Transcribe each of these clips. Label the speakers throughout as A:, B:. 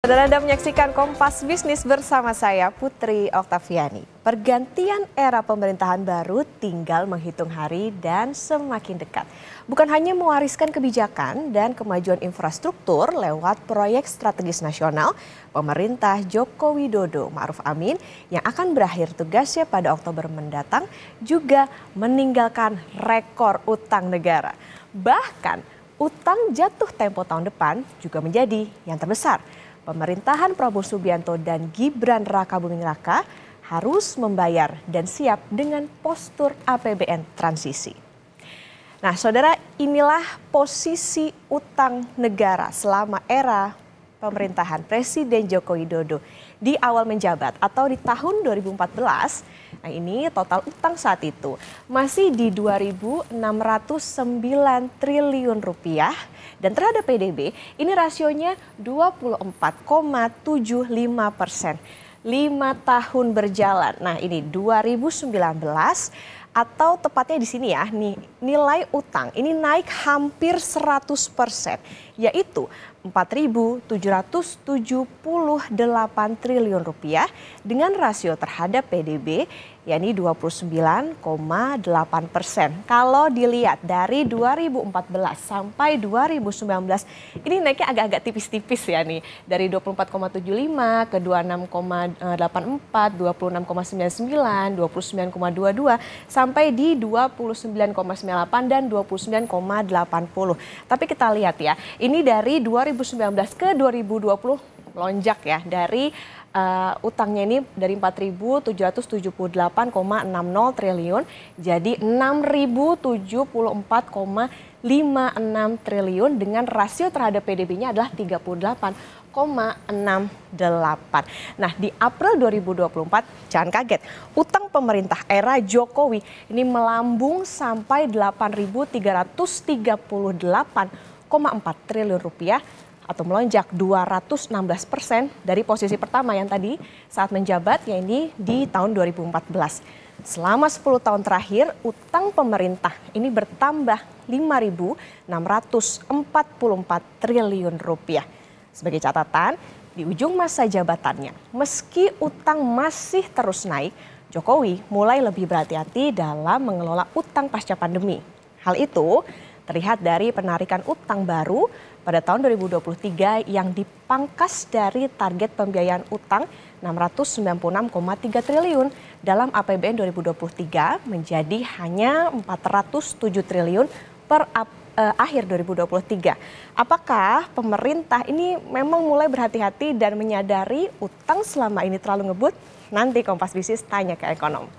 A: Saudara, Anda menyaksikan Kompas Bisnis bersama saya, Putri Oktaviani. Pergantian era pemerintahan baru tinggal menghitung hari dan semakin dekat. Bukan hanya mewariskan kebijakan dan kemajuan infrastruktur lewat proyek strategis nasional, pemerintah Joko Widodo Ma'ruf Amin yang akan berakhir tugasnya pada Oktober mendatang juga meninggalkan rekor utang negara. Bahkan utang jatuh tempo tahun depan juga menjadi yang terbesar. Pemerintahan Prabowo Subianto dan Gibran Rakabuming Raka harus membayar dan siap dengan postur APBN transisi. Nah, saudara, inilah posisi utang negara selama era pemerintahan Presiden Joko Widodo di awal menjabat atau di tahun 2014. Nah, ini total utang saat itu masih di 2.609 triliun rupiah dan terhadap PDB ini rasionya 24,75%. 5 tahun berjalan. Nah, ini 2019 atau tepatnya di sini ya, nih nilai utang ini naik hampir 100%, yaitu 4.778 triliun rupiah dengan rasio terhadap PDB yakni 29,8%. Kalau dilihat dari 2014 sampai 2019 ini naiknya agak-agak tipis-tipis ya nih, dari 24,75 ke 26,84, 26,99, 29,22 sampai di 29,98 dan 29,80. Tapi kita lihat ya, ini dari 2019 ke 2020 lonjak ya, dari utangnya ini dari 4.778,60 triliun jadi 6.074,56 triliun dengan rasio terhadap PDB-nya adalah 38,68. Nah, di April 2024 jangan kaget, utang pemerintah era Jokowi ini melambung sampai 8.338,4 triliun rupiah atau melonjak 216% dari posisi pertama yang tadi saat menjabat, yaitu di tahun 2014. Selama 10 tahun terakhir, utang pemerintah ini bertambah 5.644 triliun rupiah. Sebagai catatan, di ujung masa jabatannya, meski utang masih terus naik, Jokowi mulai lebih berhati-hati dalam mengelola utang pasca pandemi. Hal itu terlihat dari penarikan utang baru pada tahun 2023 yang dipangkas dari target pembiayaan utang 696,3 triliun dalam APBN 2023 menjadi hanya 407 triliun per akhir 2023. Apakah pemerintah ini memang mulai berhati-hati dan menyadari utang selama ini terlalu ngebut? Nanti Kompas Bisnis tanya ke ekonom.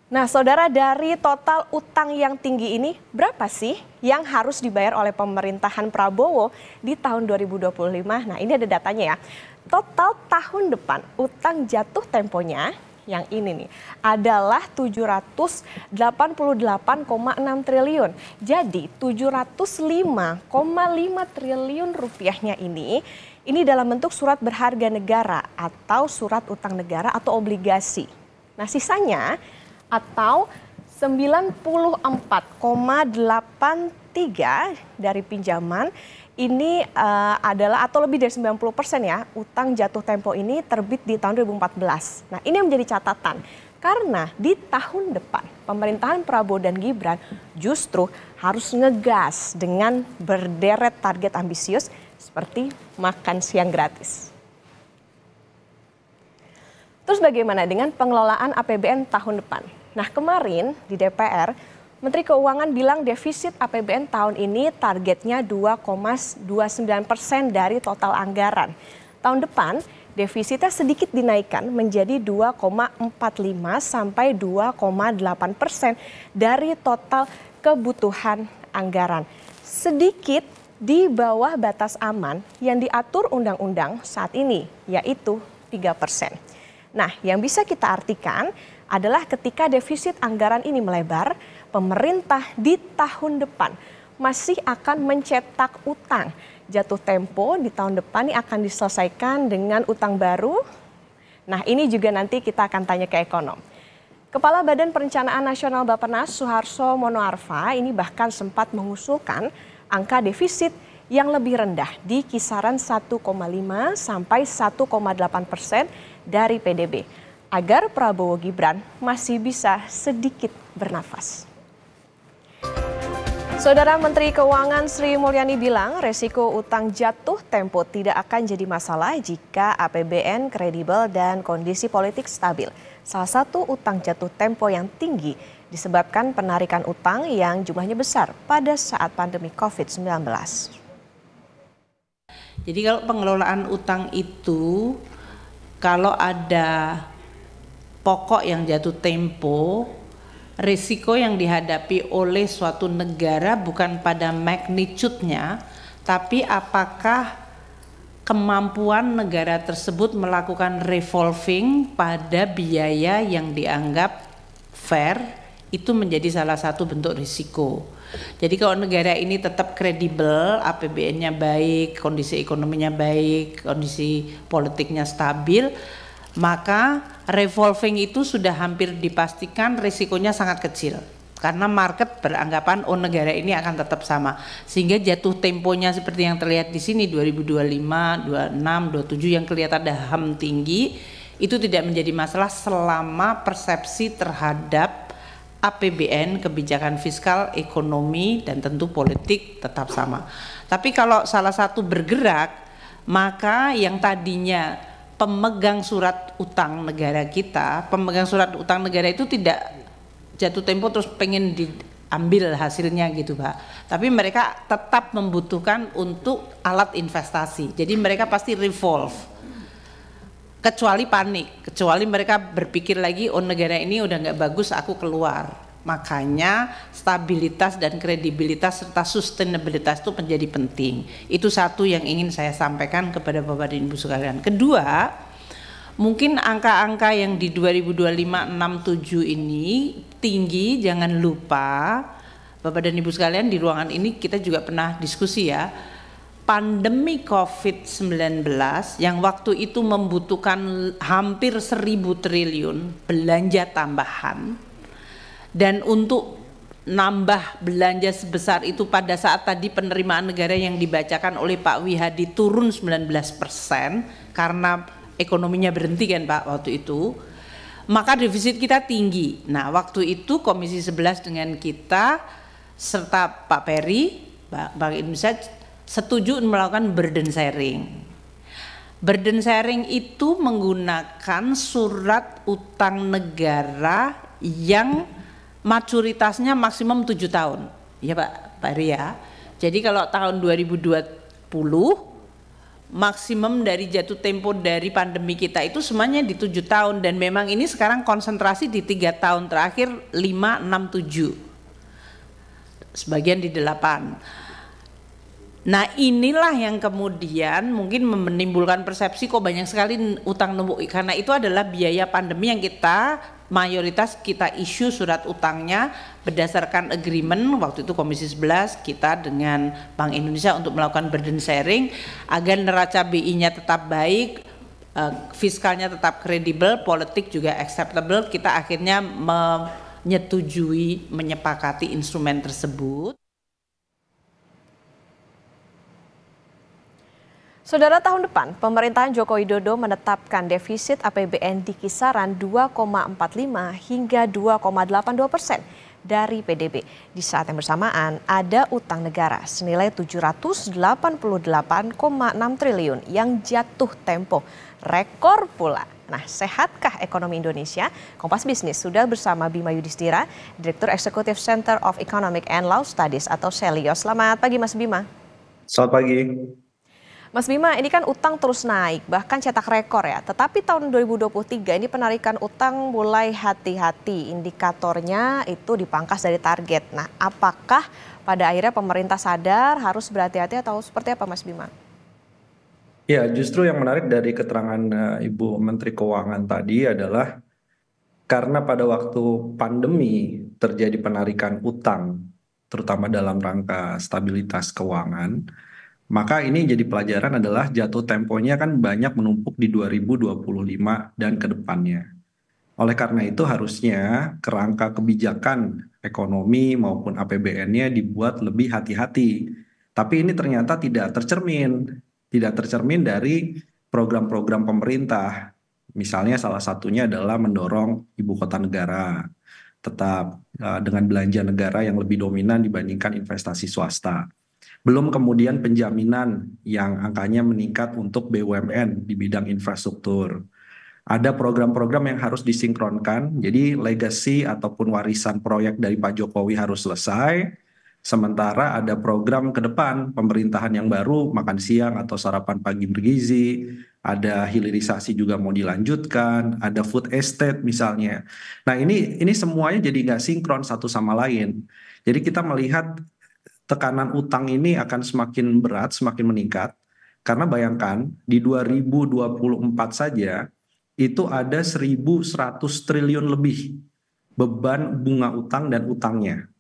A: Nah, saudara, dari total utang yang tinggi ini, berapa sih yang harus dibayar oleh pemerintahan Prabowo di tahun 2025? Nah, ini ada datanya ya. Total tahun depan utang jatuh temponya yang ini nih adalah 788,6 triliun. Jadi 705,5 triliun rupiahnya ini dalam bentuk surat berharga negara atau surat utang negara atau obligasi. Nah, sisanya atau 94,83 dari pinjaman ini adalah atau lebih dari 90% ya, utang jatuh tempo ini terbit di tahun 2014. Nah, ini yang menjadi catatan karena di tahun depan pemerintahan Prabowo dan Gibran justru harus ngegas dengan berderet target ambisius seperti makan siang gratis. Terus bagaimana dengan pengelolaan APBN tahun depan? Nah, kemarin di DPR, Menteri Keuangan bilang defisit APBN tahun ini targetnya 2,29% dari total anggaran. Tahun depan, defisitnya sedikit dinaikkan menjadi 2,45 sampai 2,8% dari total kebutuhan anggaran. Sedikit di bawah batas aman yang diatur undang-undang saat ini, yaitu 3%. Nah, yang bisa kita artikan adalah ketika defisit anggaran ini melebar, pemerintah di tahun depan masih akan mencetak utang. Jatuh tempo di tahun depan ini akan diselesaikan dengan utang baru. Nah, ini juga nanti kita akan tanya ke ekonom. Kepala Badan Perencanaan Nasional Bappenas Suharto Monoarfa ini bahkan sempat mengusulkan angka defisit yang lebih rendah di kisaran 1,5 sampai 1,8% dari PDB agar Prabowo Gibran masih bisa sedikit bernafas. Saudara Menteri Keuangan Sri Mulyani bilang resiko utang jatuh tempo tidak akan jadi masalah jika APBN kredibel dan kondisi politik stabil. Salah satu utang jatuh tempo yang tinggi disebabkan penarikan utang yang jumlahnya besar pada saat pandemi COVID-19.
B: Jadi kalau pengelolaan utang itu, kalau ada pokok yang jatuh tempo, risiko yang dihadapi oleh suatu negara bukan pada magnitude-nya, tapi apakah kemampuan negara tersebut melakukan revolving pada biaya yang dianggap fair, itu menjadi salah satu bentuk risiko. Jadi kalau negara ini tetap kredibel, APBN-nya baik, kondisi ekonominya baik, kondisi politiknya stabil, maka revolving itu sudah hampir dipastikan risikonya sangat kecil. Karena market beranggapan negara ini akan tetap sama. Sehingga jatuh temponya seperti yang terlihat di sini 2025, 26, 27 yang kelihatan daham tinggi, itu tidak menjadi masalah selama persepsi terhadap APBN, kebijakan fiskal, ekonomi, dan tentu politik tetap sama. Tapi kalau salah satu bergerak, maka yang tadinya pemegang surat utang negara kita, pemegang surat utang negara itu tidak jatuh tempo terus pengen diambil hasilnya gitu Pak. Tapi mereka tetap membutuhkan untuk alat investasi. Jadi mereka pasti revolve. Kecuali panik, kecuali mereka berpikir lagi, negara ini udah nggak bagus, aku keluar. Makanya stabilitas dan kredibilitas serta sustainabilitas itu menjadi penting. Itu satu yang ingin saya sampaikan kepada Bapak dan Ibu sekalian. Kedua, mungkin angka-angka yang di 2025-67 ini tinggi, jangan lupa Bapak dan Ibu sekalian, di ruangan ini kita juga pernah diskusi ya. Pandemi COVID-19 yang waktu itu membutuhkan hampir 1.000 triliun belanja tambahan, dan untuk nambah belanja sebesar itu pada saat tadi penerimaan negara yang dibacakan oleh Pak Wihadi turun 19% karena ekonominya berhenti kan Pak waktu itu, maka defisit kita tinggi. Nah waktu itu Komisi 11 dengan kita serta Pak Peri, Bank Indonesia setuju melakukan burden sharing. Burden sharing itu menggunakan surat utang negara yang maturitasnya maksimum 7 tahun. Ya Pak Ria. Jadi kalau tahun 2020 maksimum dari jatuh tempo dari pandemi kita itu semuanya di 7 tahun, dan memang ini sekarang konsentrasi di 3 tahun terakhir 5, 6, 7. Sebagian di 8. Nah inilah yang kemudian mungkin menimbulkan persepsi kok banyak sekali utang numpuk, karena itu adalah biaya pandemi yang kita mayoritas kita isu surat utangnya berdasarkan agreement waktu itu Komisi 11 kita dengan Bank Indonesia untuk melakukan burden sharing agar neraca BI-nya tetap baik, fiskalnya tetap kredibel, politik juga acceptable. Kita akhirnya menyetujui, menyepakati instrumen tersebut.
A: Saudara, tahun depan pemerintahan Joko Widodo menetapkan defisit APBN di kisaran 2,45 hingga 2,82% dari PDB. Di saat yang bersamaan ada utang negara senilai 788,6 triliun yang jatuh tempo. Rekor pula. Nah, sehatkah ekonomi Indonesia? Kompas Bisnis sudah bersama Bima Yudhistira, Direktur Eksekutif Center of Economic and Law Studies atau CELIO. Selamat pagi Mas Bima.
C: Selamat pagi.
A: Mas Bima, ini kan utang terus naik, bahkan cetak rekor ya. Tetapi tahun 2023 ini penarikan utang mulai hati-hati, indikatornya itu dipangkas dari target. Nah, apakah pada akhirnya pemerintah sadar harus berhati-hati atau seperti apa Mas Bima?
C: Ya, justru yang menarik dari keterangan Ibu Menteri Keuangan tadi adalah karena pada waktu pandemi terjadi penarikan utang, terutama dalam rangka stabilitas keuangan, maka ini jadi pelajaran adalah jatuh temponya kan banyak menumpuk di 2025 dan ke depannya. Oleh karena itu harusnya kerangka kebijakan ekonomi maupun APBN-nya dibuat lebih hati-hati. Tapi ini ternyata tidak tercermin dari program-program pemerintah. Misalnya salah satunya adalah mendorong ibu kota negara tetap dengan belanja negara yang lebih dominan dibandingkan investasi swasta. Belum kemudian penjaminan yang angkanya meningkat untuk BUMN di bidang infrastruktur. Ada program-program yang harus disinkronkan, jadi legacy ataupun warisan proyek dari Pak Jokowi harus selesai, sementara ada program ke depan pemerintahan yang baru, makan siang atau sarapan pagi bergizi, ada hilirisasi juga mau dilanjutkan, ada food estate misalnya. Nah ini semuanya jadi nggak sinkron satu sama lain. Jadi kita melihat tekanan utang ini akan semakin berat, semakin meningkat. Karena bayangkan di 2024 saja itu ada 1.100 triliun lebih beban bunga utang dan utangnya.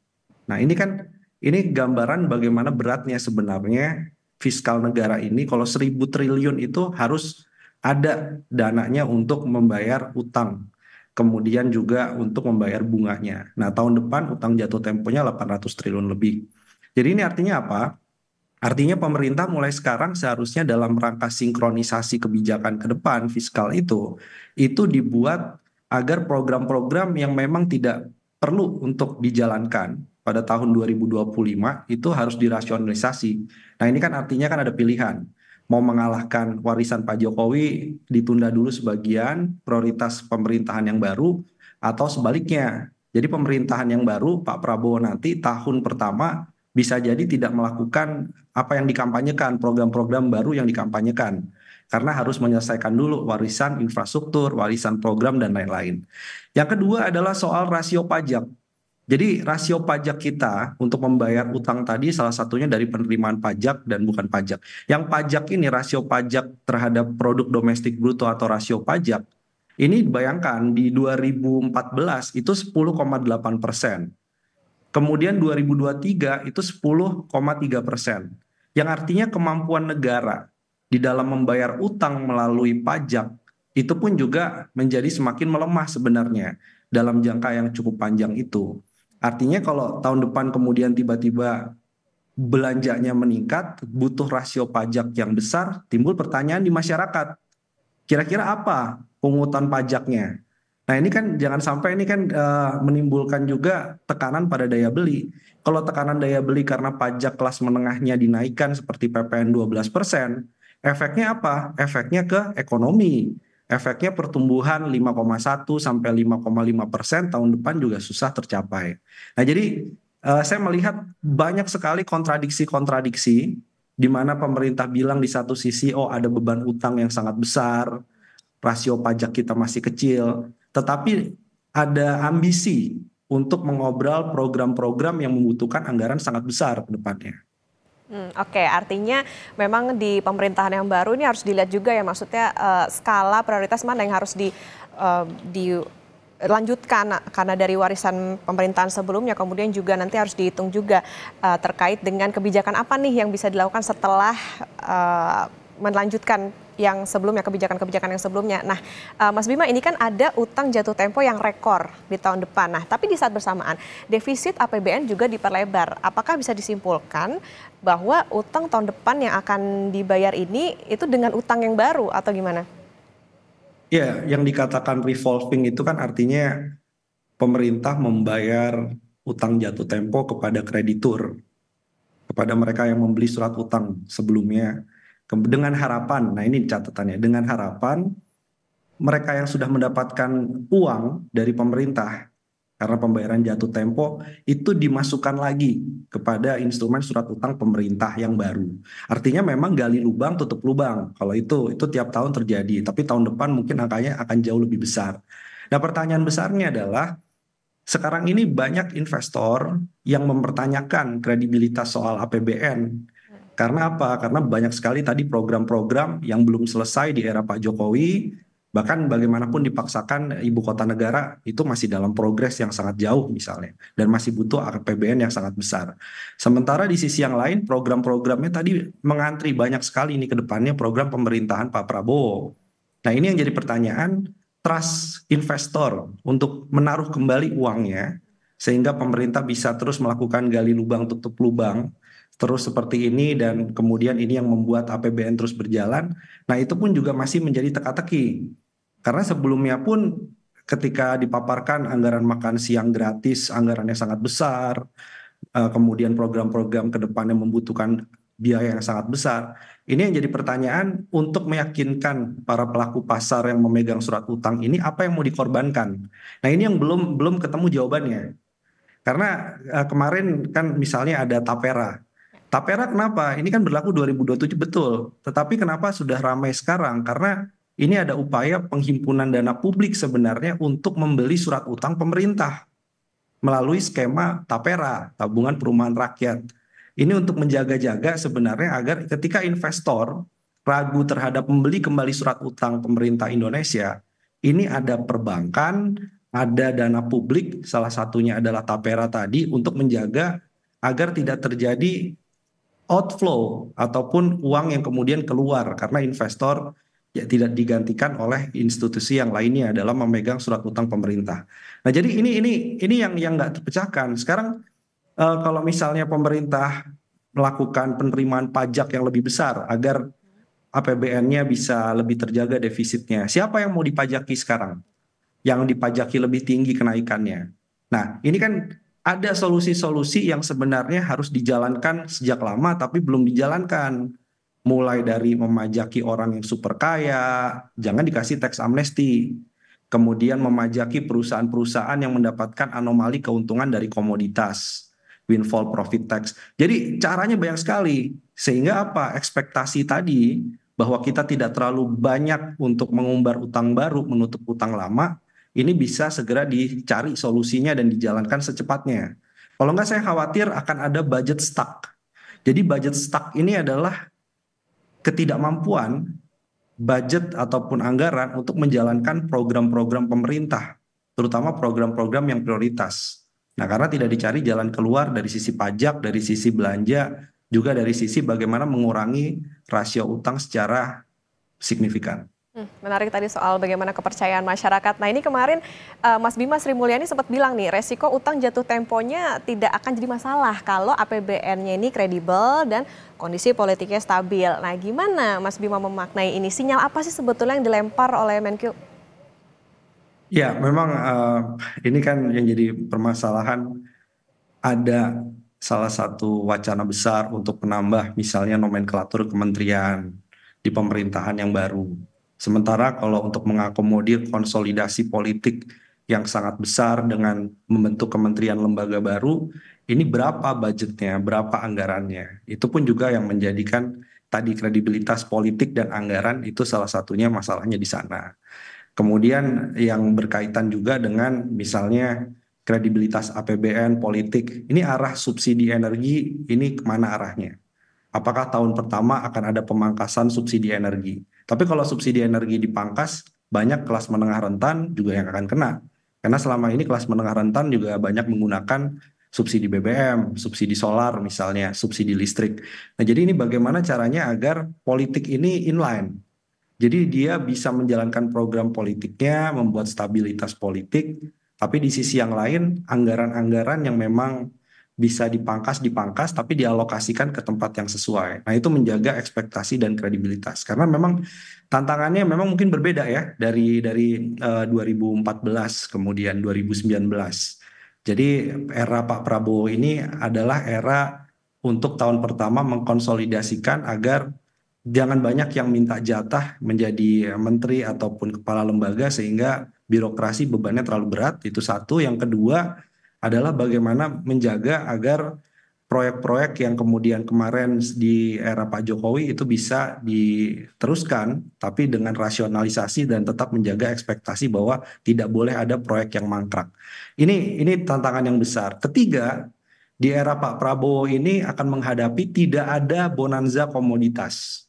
C: Nah ini gambaran bagaimana beratnya sebenarnya fiskal negara ini kalau 1.000 triliun itu harus ada dananya untuk membayar utang. Kemudian juga untuk membayar bunganya. Nah tahun depan utang jatuh temponya 800 triliun lebih. Jadi ini artinya apa? Artinya pemerintah mulai sekarang seharusnya dalam rangka sinkronisasi kebijakan ke depan fiskal itu dibuat agar program-program yang memang tidak perlu untuk dijalankan pada tahun 2025 itu harus dirasionalisasi. Nah ini kan artinya kan ada pilihan. Mau mengalahkan warisan Pak Jokowi ditunda dulu sebagian prioritas pemerintahan yang baru atau sebaliknya. Jadi pemerintahan yang baru Pak Prabowo nanti tahun pertama bisa jadi tidak melakukan apa yang dikampanyekan, program-program baru yang dikampanyekan. Karena harus menyelesaikan dulu warisan infrastruktur, warisan program, dan lain-lain. Yang kedua adalah soal rasio pajak. Jadi rasio pajak kita untuk membayar utang tadi salah satunya dari penerimaan pajak dan bukan pajak. Yang pajak ini rasio pajak terhadap produk domestik bruto atau rasio pajak, ini bayangkan di 2014 itu 10,8%. Kemudian 2023 itu 10,3%. Yang artinya kemampuan negara di dalam membayar utang melalui pajak itu pun juga menjadi semakin melemah sebenarnya dalam jangka yang cukup panjang itu. Artinya kalau tahun depan kemudian tiba-tiba belanjanya meningkat, butuh rasio pajak yang besar, timbul pertanyaan di masyarakat. Kira-kira apa pungutan pajaknya? Nah ini kan jangan sampai ini kan menimbulkan juga tekanan pada daya beli. Kalau tekanan daya beli karena pajak kelas menengahnya dinaikkan seperti PPN 12%, efeknya apa? Efeknya ke ekonomi. Efeknya pertumbuhan 5,1 sampai 5,5% tahun depan juga susah tercapai. Nah jadi saya melihat banyak sekali kontradiksi-kontradiksi di mana pemerintah bilang di satu sisi oh ada beban utang yang sangat besar, rasio pajak kita masih kecil, tetapi ada ambisi untuk mengobrol program-program yang membutuhkan anggaran sangat besar ke depannya.
A: Oke, artinya memang di pemerintahan yang baru ini harus dilihat juga ya, maksudnya skala prioritas mana yang harus dilanjutkan karena dari warisan pemerintahan sebelumnya, kemudian juga nanti harus dihitung juga terkait dengan kebijakan apa nih yang bisa dilakukan setelah melanjutkan yang sebelumnya, kebijakan-kebijakan yang sebelumnya. Nah, Mas Bima, ini kan ada utang jatuh tempo yang rekor di tahun depan. Nah, tapi di saat bersamaan, defisit APBN juga diperlebar. Apakah bisa disimpulkan bahwa utang tahun depan yang akan dibayar ini itu dengan utang yang baru atau gimana?
C: Ya, yang dikatakan revolving itu kan artinya pemerintah membayar utang jatuh tempo kepada kreditur, kepada mereka yang membeli surat utang sebelumnya. Dengan harapan, nah ini catatannya, dengan harapan mereka yang sudah mendapatkan uang dari pemerintah karena pembayaran jatuh tempo itu dimasukkan lagi kepada instrumen surat utang pemerintah yang baru. Artinya memang gali lubang tutup lubang. Kalau itu tiap tahun terjadi, tapi tahun depan mungkin angkanya akan jauh lebih besar. Nah, pertanyaan besarnya adalah sekarang ini banyak investor yang mempertanyakan kredibilitas soal APBN. Karena apa? Karena banyak sekali tadi program-program yang belum selesai di era Pak Jokowi, bahkan bagaimanapun dipaksakan ibu kota negara itu masih dalam progres yang sangat jauh misalnya, dan masih butuh APBN yang sangat besar. Sementara di sisi yang lain program-programnya tadi mengantri banyak sekali ini ke depannya program pemerintahan Pak Prabowo. Nah ini yang jadi pertanyaan, trust investor untuk menaruh kembali uangnya, sehingga pemerintah bisa terus melakukan gali lubang tutup lubang terus seperti ini dan kemudian ini yang membuat APBN terus berjalan. Nah, itu pun juga masih menjadi teka-teki. Karena sebelumnya pun ketika dipaparkan anggaran makan siang gratis, anggarannya sangat besar, kemudian program-program ke depannya membutuhkan biaya yang sangat besar. Ini yang jadi pertanyaan untuk meyakinkan para pelaku pasar yang memegang surat utang ini apa yang mau dikorbankan. Nah, ini yang belum belum ketemu jawabannya. Karena kemarin kan misalnya ada Tapera. Tapera kenapa? Ini kan berlaku 2027 betul. Tetapi kenapa sudah ramai sekarang? Karena ini ada upaya penghimpunan dana publik sebenarnya untuk membeli surat utang pemerintah melalui skema Tapera, Tabungan Perumahan Rakyat. Ini untuk menjaga-jaga sebenarnya agar ketika investor ragu terhadap membeli kembali surat utang pemerintah Indonesia, ini ada perbankan, ada dana publik, salah satunya adalah Tapera tadi untuk menjaga agar tidak terjadi outflow ataupun uang yang kemudian keluar karena investor ya tidak digantikan oleh institusi yang lainnya dalam memegang surat utang pemerintah. Nah, jadi ini yang nggak terpecahkan. Sekarang kalau misalnya pemerintah melakukan penerimaan pajak yang lebih besar agar APBN-nya bisa lebih terjaga defisitnya, siapa yang mau dipajaki sekarang? Yang dipajaki lebih tinggi kenaikannya. Nah, ini kan ada solusi-solusi yang sebenarnya harus dijalankan sejak lama tapi belum dijalankan. Mulai dari memajaki orang yang super kaya, jangan dikasih tax amnesty. Kemudian memajaki perusahaan-perusahaan yang mendapatkan anomali keuntungan dari komoditas, windfall profit tax. Jadi caranya banyak sekali. Sehingga apa? Ekspektasi tadi bahwa kita tidak terlalu banyak untuk mengumbar utang baru, menutup utang lama, ini bisa segera dicari solusinya dan dijalankan secepatnya. Kalau nggak saya khawatir akan ada budget stuck. Jadi budget stuck ini adalah ketidakmampuan budget ataupun anggaran untuk menjalankan program-program pemerintah, terutama program-program yang prioritas. Nah, karena tidak dicari jalan keluar dari sisi pajak, dari sisi belanja, juga dari sisi bagaimana mengurangi rasio utang secara signifikan.
A: Menarik tadi soal bagaimana kepercayaan masyarakat. Nah, ini kemarin Mas Bima Sri Mulyani sempat bilang nih, resiko utang jatuh temponya tidak akan jadi masalah kalau APBN-nya ini kredibel dan kondisi politiknya stabil. Nah, gimana Mas Bima memaknai ini? Sinyal apa sih sebetulnya yang dilempar oleh Menkyu?
C: Ya, memang ini kan yang jadi permasalahan, ada salah satu wacana besar untuk menambah misalnya nomenklatur kementerian di pemerintahan yang baru. Sementara kalau untuk mengakomodir konsolidasi politik yang sangat besar dengan membentuk kementerian lembaga baru, ini berapa budgetnya, berapa anggarannya. Itu pun juga yang menjadikan tadi kredibilitas politik dan anggaran itu salah satunya masalahnya di sana. Kemudian yang berkaitan juga dengan misalnya kredibilitas APBN politik, ini arah subsidi energi, ini kemana arahnya? Apakah tahun pertama akan ada pemangkasan subsidi energi? Tapi kalau subsidi energi dipangkas, banyak kelas menengah rentan juga yang akan kena. Karena selama ini kelas menengah rentan juga banyak menggunakan subsidi BBM, subsidi solar misalnya, subsidi listrik. Nah, jadi ini bagaimana caranya agar politik ini inline. Jadi dia bisa menjalankan program politiknya, membuat stabilitas politik, tapi di sisi yang lain anggaran-anggaran yang memang bisa dipangkas, tapi dialokasikan ke tempat yang sesuai. Nah, itu menjaga ekspektasi dan kredibilitas. Karena memang tantangannya memang mungkin berbeda ya dari 2014 kemudian 2019. Jadi era Pak Prabowo ini adalah era untuk tahun pertama mengkonsolidasikan agar jangan banyak yang minta jatah menjadi menteri ataupun kepala lembaga sehingga birokrasi bebannya terlalu berat. Itu satu. Yang kedua adalah bagaimana menjaga agar proyek-proyek yang kemudian kemarin di era Pak Jokowi itu bisa diteruskan, tapi dengan rasionalisasi dan tetap menjaga ekspektasi bahwa tidak boleh ada proyek yang mangkrak. Ini tantangan yang besar. Ketiga, di era Pak Prabowo ini akan menghadapi tidak ada bonanza komoditas.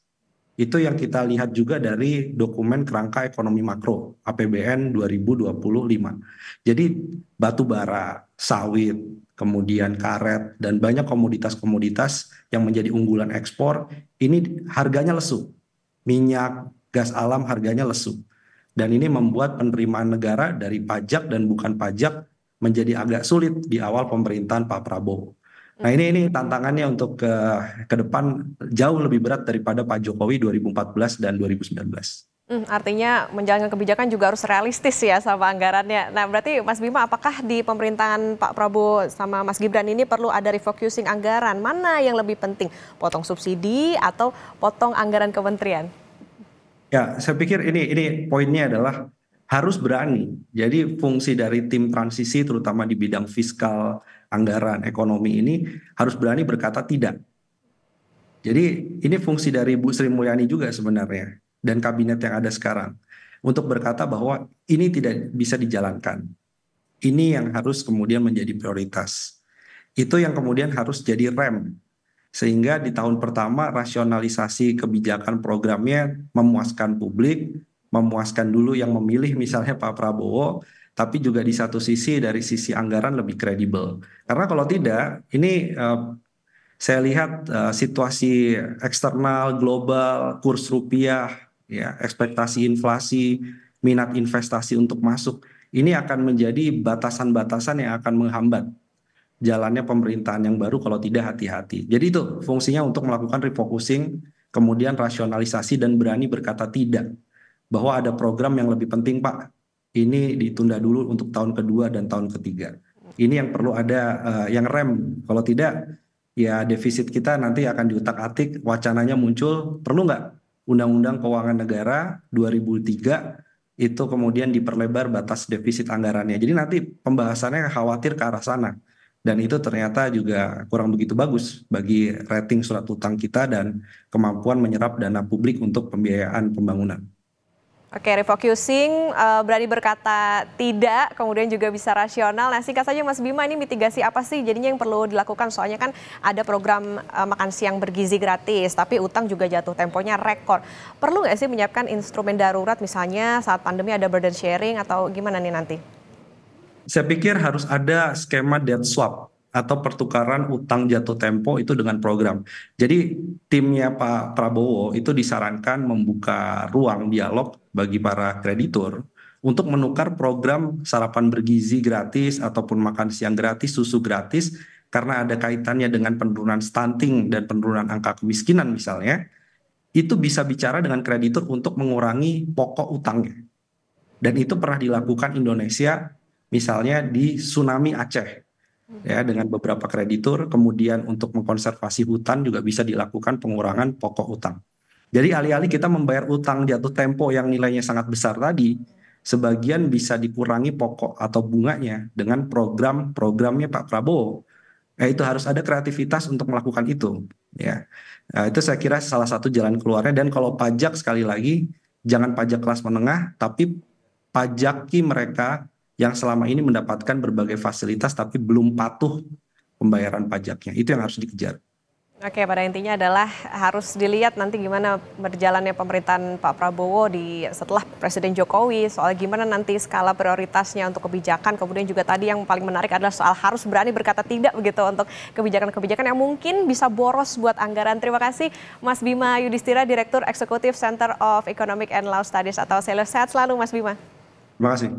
C: Itu yang kita lihat juga dari dokumen kerangka ekonomi makro APBN 2025. Jadi batu bara, sawit, kemudian karet, dan banyak komoditas-komoditas yang menjadi unggulan ekspor, ini harganya lesu. Minyak, gas alam harganya lesu. Dan ini membuat penerimaan negara dari pajak dan bukan pajak menjadi agak sulit di awal pemerintahan Pak Prabowo. Nah ini tantangannya untuk ke depan jauh lebih berat daripada Pak Jokowi 2014 dan 2019.
A: Artinya menjalankan kebijakan juga harus realistis ya sama anggarannya. Nah berarti Mas Bima, apakah di pemerintahan Pak Prabowo sama Mas Gibran ini perlu ada refocusing anggaran? Mana yang lebih penting? Potong subsidi atau potong anggaran kementerian?
C: Ya, saya pikir ini poinnya adalah harus berani. Jadi fungsi dari tim transisi terutama di bidang fiskal, anggaran, ekonomi ini harus berani berkata tidak. Jadi ini fungsi dari Bu Sri Mulyani juga sebenarnya dan kabinet yang ada sekarang untuk berkata bahwa ini tidak bisa dijalankan. Ini yang harus kemudian menjadi prioritas. Itu yang kemudian harus jadi rem sehingga di tahun pertama rasionalisasi kebijakan programnya memuaskan publik, memuaskan dulu yang memilih misalnya Pak Prabowo, tapi juga di satu sisi dari sisi anggaran lebih kredibel. Karena kalau tidak, ini saya lihat situasi eksternal, global, kurs rupiah, ya, ekspektasi inflasi, minat investasi untuk masuk, ini akan menjadi batasan-batasan yang akan menghambat jalannya pemerintahan yang baru kalau tidak hati-hati. Jadi itu fungsinya untuk melakukan refocusing, kemudian rasionalisasi dan berani berkata tidak. Bahwa ada program yang lebih penting Pak, ini ditunda dulu untuk tahun kedua dan tahun ketiga. Ini yang perlu ada yang rem, kalau tidak ya defisit kita nanti akan diutak-atik, wacananya muncul, perlu nggak Undang-Undang Keuangan Negara 2003 itu kemudian diperlebar batas defisit anggarannya. Jadi nanti pembahasannya khawatir ke arah sana. Dan itu ternyata juga kurang begitu bagus bagi rating surat utang kita dan kemampuan menyerap dana publik untuk pembiayaan pembangunan.
A: Oke, refocusing, berani berkata tidak, kemudian juga bisa rasional. Nah, singkat saja Mas Bima, ini mitigasi apa sih jadinya yang perlu dilakukan? Soalnya kan ada program makan siang bergizi gratis, tapi utang juga jatuh temponya rekor. Perlu nggak sih menyiapkan instrumen darurat misalnya saat pandemi ada burden sharing atau gimana nih nanti?
C: Saya pikir harus ada skema debt swap atau pertukaran utang jatuh tempo itu dengan program. Jadi timnya Pak Prabowo itu disarankan membuka ruang dialog bagi para kreditur untuk menukar program sarapan bergizi gratis ataupun makan siang gratis, susu gratis karena ada kaitannya dengan penurunan stunting dan penurunan angka kemiskinan misalnya. Itu bisa bicara dengan kreditur untuk mengurangi pokok utangnya. Dan itu pernah dilakukan Indonesia misalnya di tsunami Aceh ya dengan beberapa kreditur, kemudian untuk mengkonservasi hutan juga bisa dilakukan pengurangan pokok utang. Jadi alih-alih kita membayar utang jatuh tempo yang nilainya sangat besar tadi, sebagian bisa dikurangi pokok atau bunganya dengan program-programnya Pak Prabowo. Itu harus ada kreativitas untuk melakukan itu. Ya, itu saya kira salah satu jalan keluarnya. Dan kalau pajak sekali lagi, jangan pajak kelas menengah, tapi pajaki mereka yang selama ini mendapatkan berbagai fasilitas tapi belum patuh pembayaran pajaknya. Itu yang harus dikejar.
A: Oke, pada intinya adalah harus dilihat nanti gimana berjalannya pemerintahan Pak Prabowo setelah Presiden Jokowi, soal gimana nanti skala prioritasnya untuk kebijakan, kemudian juga tadi yang paling menarik adalah soal harus berani berkata tidak begitu untuk kebijakan-kebijakan yang mungkin bisa boros buat anggaran. Terima kasih Mas Bima Yudhistira, Direktur Eksekutif Center of Economic and Law Studies atau CELAS. Sehat selalu Mas Bima.
C: Terima kasih.